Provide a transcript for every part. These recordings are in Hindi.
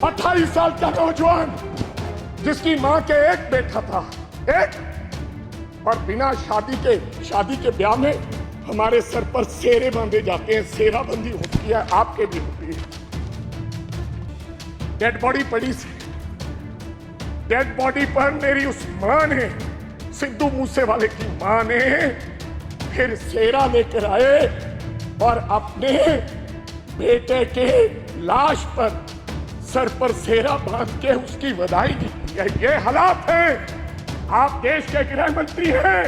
28 साल का नौजवान जिसकी मां के एक बेटा था, एक, और बिना शादी के ब्याह में हमारे सर पर सेरे बांधे जाते हैं। सेराबंदी होती है, आपके भी होती है। डेड बॉडी पड़ी सी, डेड बॉडी पर मेरी उस मां ने, सिद्धू मूसेवाले की मां ने फिर सेरा लेकर आए और अपने बेटे के लाश पर सर पर सेरा बांध के उसकी बधाई दी। ये हालात हैं। आप देश के गृह मंत्री हैं,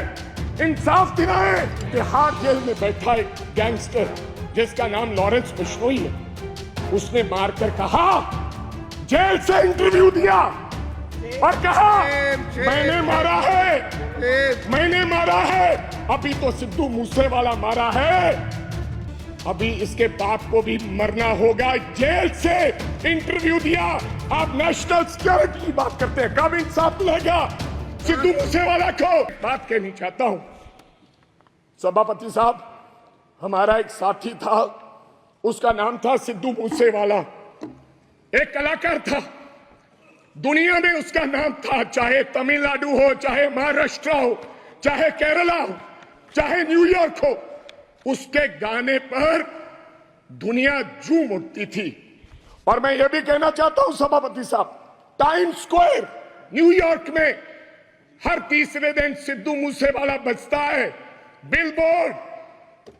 इंसाफ दिलाएं। तिहाड़ जेल में बैठा एक गैंगस्टर जिसका नाम लॉरेंस बिश्नोई है, उसने मारकर कहा, जेल से इंटरव्यू दिया और कहा मैंने मारा है। अभी तो सिद्धू मूसेवाला मारा है, अभी इसके बाप को भी मरना होगा। जेल से इंटरव्यू दिया। आप नेशनल सिक्योरिटी की बात करते हैं, कब इंसाफ मिलेगा सिद्धू मूसेवाला को? बात कहनी चाहता हूं सभापति साहब, हमारा एक साथी था, उसका नाम था सिद्धू मूसेवाला, एक कलाकार था, दुनिया में उसका नाम था। चाहे तमिलनाडु हो, चाहे महाराष्ट्र हो, चाहे केरला हो, चाहे न्यूयॉर्क हो, उसके गाने पर दुनिया झूम उठती थी। और मैं ये भी कहना चाहता हूं सभापति साहब, टाइम स्क्वायर न्यूयॉर्क में हर तीसरे दिन सिद्धू मूसेवाला बजता है। बिलबोर्ड,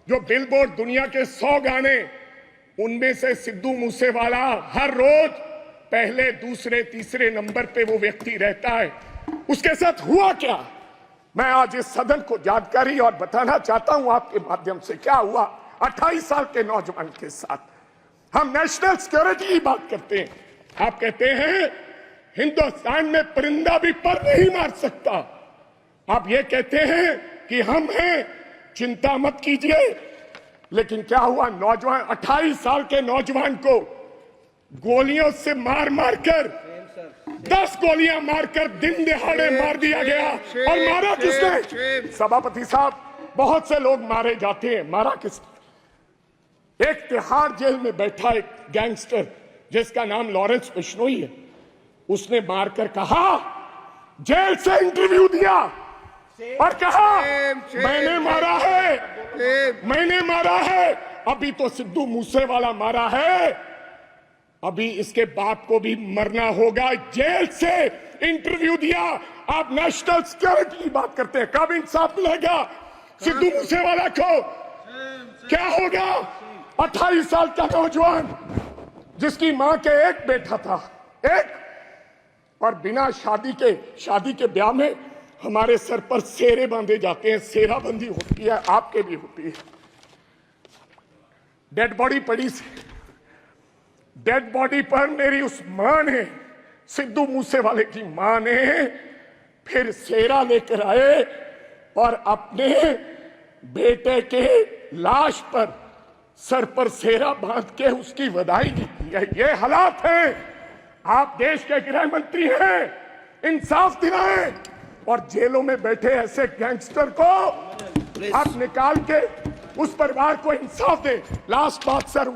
जो बिलबोर्ड दुनिया के 100 गाने, उनमें से सिद्धू मूसेवाला हर रोज पहले, दूसरे, तीसरे नंबर पे वो व्यक्ति रहता है। उसके साथ हुआ क्या, मैं आज इस सदन को जानकारी और बताना चाहता हूं आपके माध्यम से। क्या हुआ 28 साल के नौजवान के साथ? हम नेशनल सिक्योरिटी की बात करते हैं, आप कहते हैं हिंदुस्तान में परिंदा भी पर नहीं मार सकता। आप ये कहते हैं कि हम हैं, चिंता मत कीजिए। लेकिन क्या हुआ, नौजवान 28 साल के नौजवान को गोलियों से मार कर 10 गोलियां मारकर दिन दिहाड़े मार दिया गया। और मारा किसने? सभापति साहब, बहुत से लोग मारे जाते हैं, मारा किसने? एक तिहाड़ जेल में बैठा एक गैंगस्टर जिसका नाम लॉरेंस बिश्नोई है, उसने मारकर कहा, जेल से इंटरव्यू दिया और कहा मैंने मारा है। अभी तो सिद्धू मूसेवाला मारा है, अभी इसके बाप को भी मरना होगा। जेल से इंटरव्यू दिया। आप नेशनल सिक्योरिटी की बात करते हैं, कब इंसाफ मिलेगा सिद्धू मूसेवाला को? क्या होगा 28 साल का नौजवान जिसकी मां के एक बेटा था, एक, और बिना शादी के ब्याह में हमारे सर पर सेरे बांधे जाते हैं। सेराबंदी होती है, आपके भी होती है। डेड बॉडी पड़ी सी, डेड बॉडी पर मेरी उस मां ने, सिद्धू मूसेवाले की मां ने फिर सेरा लेकर आए और अपने बेटे के लाश पर सर पर सेरा बांध के उसकी बधाई दी। ये हालात हैं। आप देश के गृह मंत्री हैं, इंसाफ दिलाएं। और जेलों में बैठे ऐसे गैंगस्टर को आप निकाल के उस परिवार को इंसाफ दें। लास्ट बात सर,